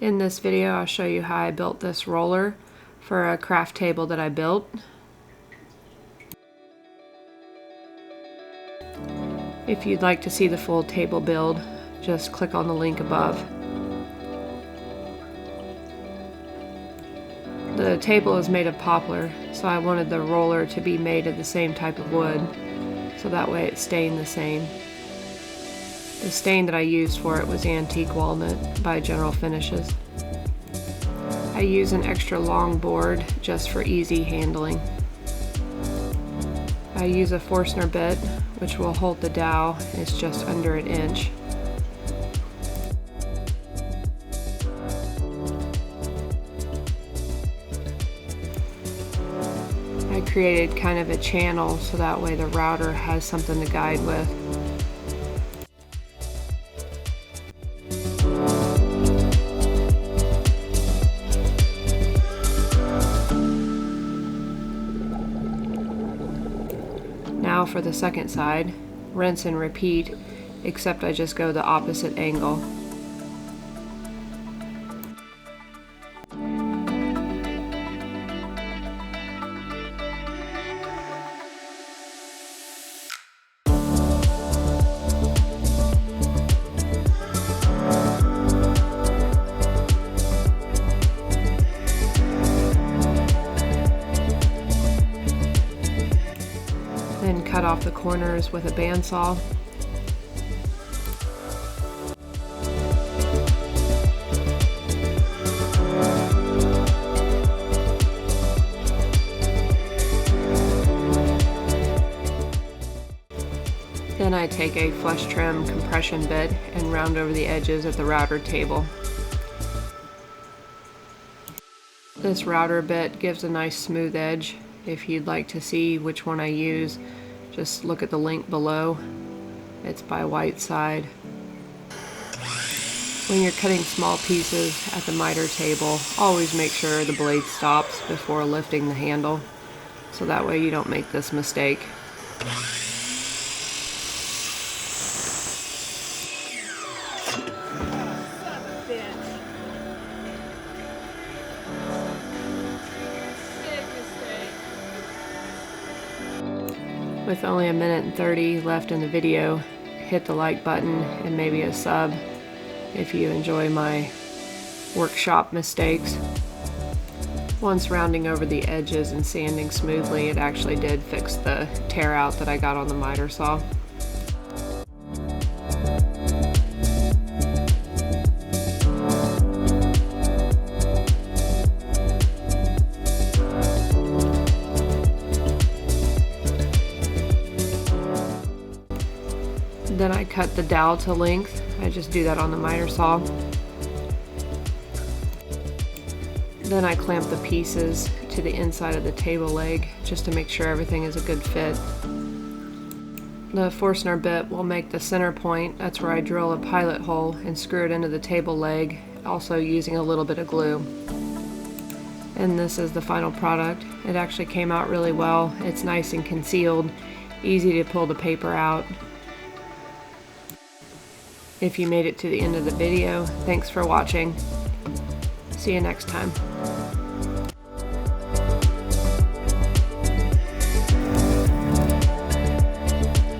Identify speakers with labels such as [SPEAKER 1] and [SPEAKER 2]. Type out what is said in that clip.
[SPEAKER 1] In this video, I'll show you how I built this roller for a craft table that I built. If you'd like to see the full table build, just click on the link above. The table is made of poplar, so I wanted the roller to be made of the same type of wood, so that way it's staying the same. The stain that I used for it was antique walnut by General Finishes. I use an extra long board just for easy handling. I use a Forstner Bit, which will hold the dowel. It's just under an inch. I created kind of a channel so that way the router has something to guide with. Now for the second side, rinse and repeat, except I just go the opposite angle. Then cut off the corners with a bandsaw. Then I take a flush trim compression bit and round over the edges of the router table. This router bit gives a nice smooth edge. If you'd like to see which one I use, just look at the link below. It's by Whiteside. When you're cutting small pieces at the miter table, always make sure the blade stops before lifting the handle, so that way you don't make this mistake. With only 1:30 minutes left in the video, hit the like button and maybe a sub if you enjoy my workshop mistakes. Once rounding over the edges and sanding smoothly, it actually did fix the tear out that I got on the miter saw. Then I cut the dowel to length. I just do that on the miter saw. Then I clamp the pieces to the inside of the table leg just to make sure everything is a good fit. The Forstner bit will make the center point. That's where I drill a pilot hole and screw it into the table leg, also using a little bit of glue. And this is the final product. It actually came out really well. It's nice and concealed, easy to pull the paper out. If you made it to the end of the video, thanks for watching. See you next time.